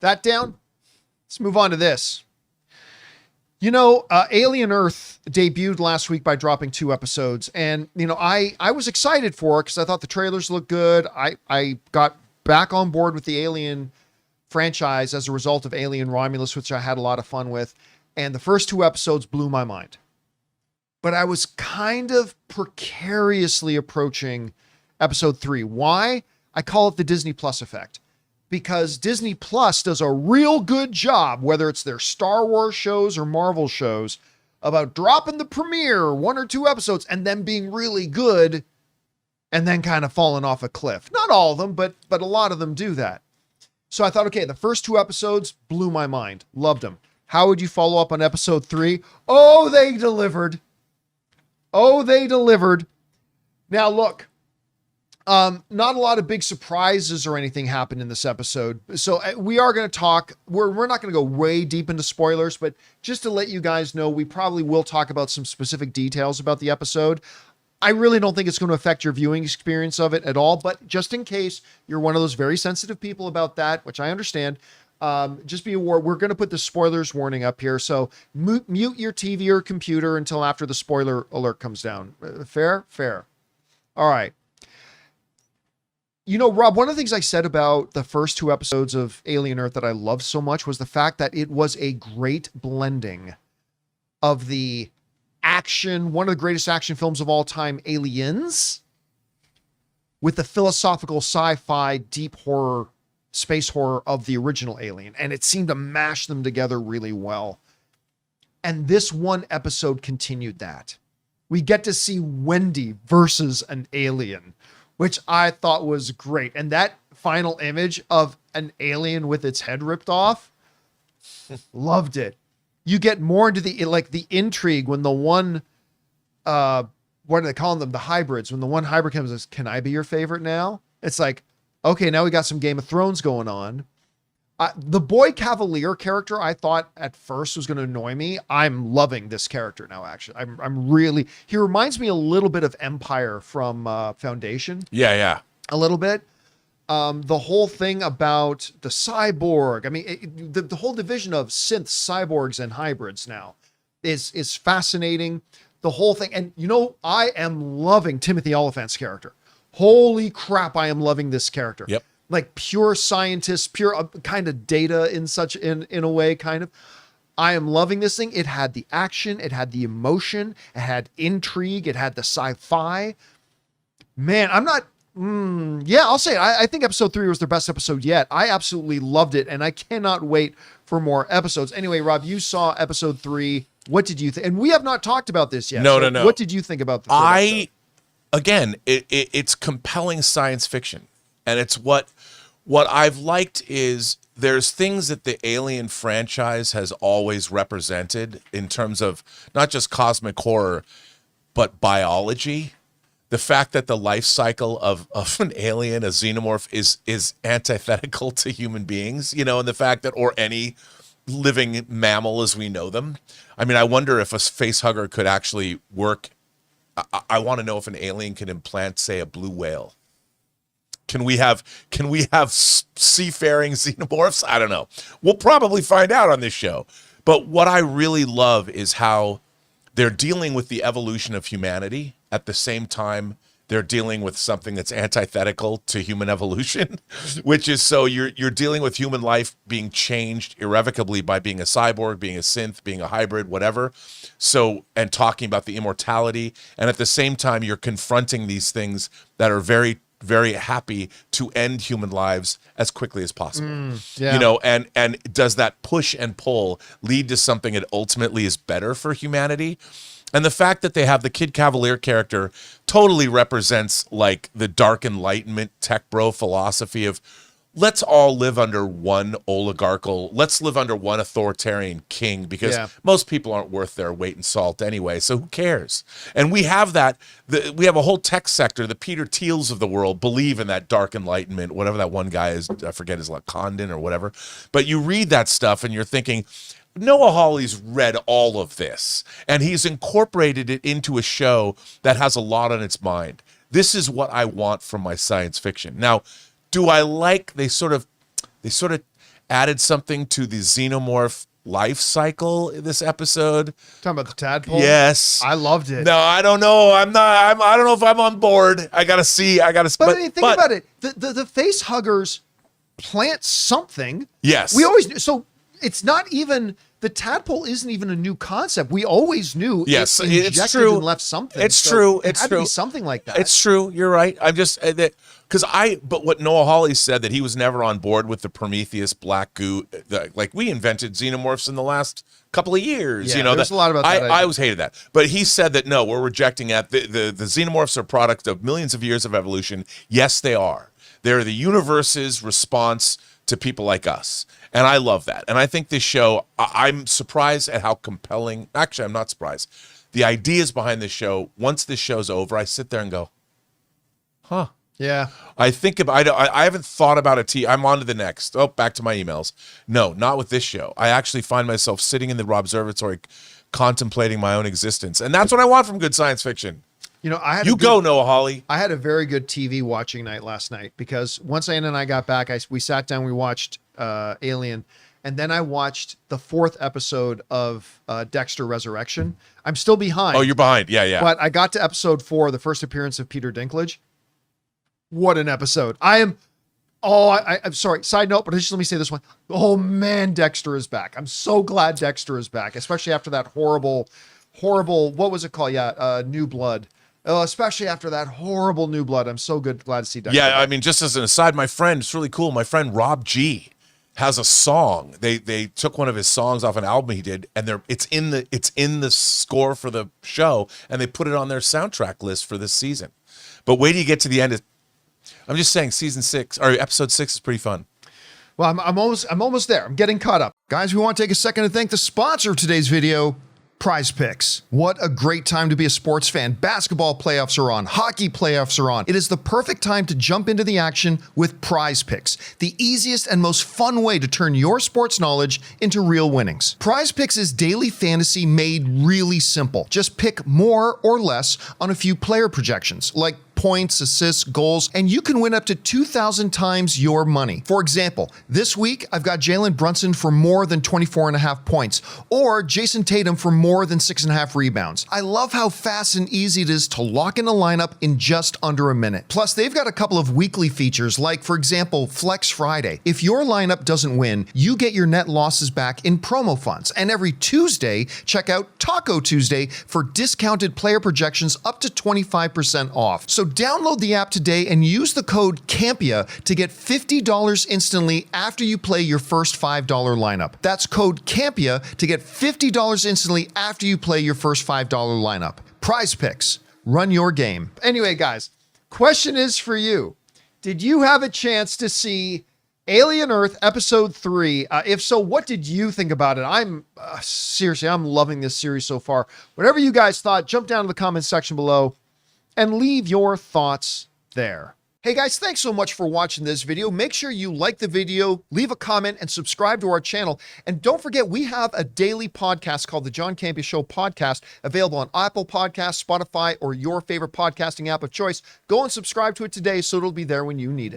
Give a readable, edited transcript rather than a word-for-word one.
That down. Let's move on to this. You know, Alien Earth debuted last week by dropping 2 episodes. And, you know, I was excited for it because I thought the trailers looked good. I got back on board with the Alien franchise as a result of Alien Romulus, which I had a lot of fun with. And the first 2 episodes blew my mind. But I was kind of precariously approaching episode 3. Why? I call it the Disney Plus effect. Because Disney Plus does a real good job, whether it's their Star Wars shows or Marvel shows, about dropping the premiere 1 or 2 episodes and then being really good and then kind of falling off a cliff. Not all of them, but a lot of them do that. So I thought, okay, the first 2 episodes blew my mind. Loved them. How would you follow up on episode 3? Oh, they delivered. Oh, they delivered. Now, look. Not a lot of big surprises or anything happened in this episode. So we are going to talk, we're not going to go way deep into spoilers, but just to let you guys know, we probably will talk about some specific details about the episode. I really don't think it's going to affect your viewing experience of it at all, but just in case you're one of those very sensitive people about that, which I understand, just be aware, we're going to put the spoilers warning up here. So mute your TV or computer until after the spoiler alert comes down. Fair? Fair. All right. You know, Rob, one of the things I said about the first 2 episodes of Alien Earth that I loved so much was the fact that it was a great blending of the action, one of the greatest action films of all time, Aliens, with the philosophical sci-fi, deep horror, space horror of the original Alien. And it seemed to mash them together really well. And this one episode continued that. We get to see Wendy versus an alien, which I thought was great. And that final image of an alien with its head ripped off, loved it. You get more into the intrigue when the one, what are they calling them? The hybrids. When the one hybrid comes and says, "Can I be your favorite now?" It's like, okay, now we got some Game of Thrones going on. The boy Cavalier character, I thought at first was going to annoy me. I'm loving this character now, actually. I'm really, he reminds me a little bit of Empire from Foundation. Yeah. A little bit. The whole thing about the cyborg, I mean, the whole division of synths, cyborgs, and hybrids now is fascinating. The whole thing. And, you know, I am loving Timothy Olyphant's character. Holy crap, I am loving this character. Yep. Like pure scientist, pure kind of data in a way, kind of. I am loving this thing. It had the action, it had the emotion, it had intrigue, it had the sci-fi. Man, I'll say it. I think episode 3 was their best episode yet. I absolutely loved it, and I cannot wait for more episodes. Anyway, Rob, you saw episode 3. What did you think? And we have not talked about this yet. No. What did you think about the third episode? Again, it's compelling science fiction. And it's what I've liked is there's things that the Alien franchise has always represented in terms of not just cosmic horror, but biology. The fact that the life cycle of an alien, a xenomorph, is antithetical to human beings, you know, and the fact that, or any living mammal as we know them. I mean, I wonder if a face hugger could actually work. I want to know if an alien can implant, say, a blue whale. Can we have seafaring xenomorphs? I don't know. We'll probably find out on this show. But what I really love is how they're dealing with the evolution of humanity. At the same time, they're dealing with something that's antithetical to human evolution, which is, so you're dealing with human life being changed irrevocably by being a cyborg, being a synth, being a hybrid, whatever. So, and talking about the immortality. And at the same time, you're confronting these things that are very, very happy to end human lives as quickly as possible. Yeah. You know, and does that push and pull lead to something that ultimately is better for humanity? And the fact that they have the Kid Cavalier character totally represents like the dark enlightenment tech bro philosophy of let's all live under one oligarchical, let's live under one authoritarian king, because most people aren't worth their weight in salt anyway, so who cares? And we have that, we have a whole tech sector, the Peter Thiels of the world believe in that dark enlightenment, whatever that one guy is, I forget his, like Condon or whatever. But you read that stuff and you're thinking, Noah Hawley's read all of this, and he's incorporated it into a show that has a lot on its mind. This is what I want from my science fiction. Now, do I like they sort of added something to the xenomorph life cycle this episode. Talking about the tadpole? Yes. I loved it. No, I don't know. I don't know if I'm on board. I gotta see. But I mean, think about it. The face huggers plant something. Yes. We always knew. So it's not even, the tadpole isn't even a new concept. We always knew. Yes, it it's true. And left something. It's So true. It It's had to true. be something like that. It's true. You're right. I'm just but what Noah Hawley said, that he was never on board with the Prometheus black goo. Like, we invented xenomorphs in the last couple of years. Yeah, there's a lot about that. I always hated that. But he said that no, we're rejecting that. The xenomorphs are a product of millions of years of evolution. Yes, they are. They're the universe's response to people like us. And I love that. And I think this show, I'm surprised at how compelling. Actually, I'm not surprised. The ideas behind this show, once this show's over, I sit there and go, huh. Yeah. I think about, I haven't thought about I'm on to the next. Oh, back to my emails. No, not with this show. I actually find myself sitting in the observatory contemplating my own existence. And that's what I want from good science fiction. You know, Noah Hawley. I had a very good TV watching night last night, because once Anna and I got back, we sat down, we watched Alien, and then I watched the 4th episode of Dexter Resurrection. I'm still behind. Oh, you're behind. Yeah. But I got to episode 4, the first appearance of Peter Dinklage. What an episode. I'm sorry. Side note, but just let me say this one. Oh man, Dexter is back. I'm so glad Dexter is back, especially after that horrible, what was it called? Yeah. New Blood. Especially after that horrible New Blood. I'm so glad to see Dexter. Yeah. back. I mean, just as an aside, it's really cool. My friend Rob G has a song. They took one of his songs off an album he did, and it's in the score for the show, and they put it on their soundtrack list for this season. But wait till you get to the end. I'm just saying, episode 6 is pretty fun. Well, I'm almost there. I'm getting caught up. Guys, we want to take a second to thank the sponsor of today's video, PrizePicks. What a great time to be a sports fan. Basketball playoffs are on. Hockey playoffs are on. It is the perfect time to jump into the action with PrizePicks, the easiest and most fun way to turn your sports knowledge into real winnings. PrizePicks is daily fantasy made really simple. Just pick more or less on a few player projections, like points, assists, goals, and you can win up to 2,000 times your money. For example, this week, I've got Jalen Brunson for more than 24.5 points, or Jason Tatum for more than 6.5 rebounds. I love how fast and easy it is to lock in a lineup in just under a minute. Plus, they've got a couple of weekly features, like, for example, Flex Friday. If your lineup doesn't win, you get your net losses back in promo funds. And every Tuesday, check out Taco Tuesday for discounted player projections up to 25% off. So download the app today and use the code Campea to get $50 instantly after you play your first $5 lineup. That's code Campea to get $50 instantly after you play your first $5 lineup. PrizePicks. Run your game. Anyway, guys, question is for you. Did you have a chance to see Alien Earth Episode 3? If so, what did you think about it? I'm seriously, I'm loving this series so far. Whatever you guys thought, jump down to the comments section below and leave your thoughts there. Hey guys, thanks so much for watching this video. Make sure you like the video, leave a comment, and subscribe to our channel. And don't forget, we have a daily podcast called the John Campea Show podcast, available on Apple Podcasts, Spotify, or your favorite podcasting app of choice. Go and subscribe to it today so it'll be there when you need it.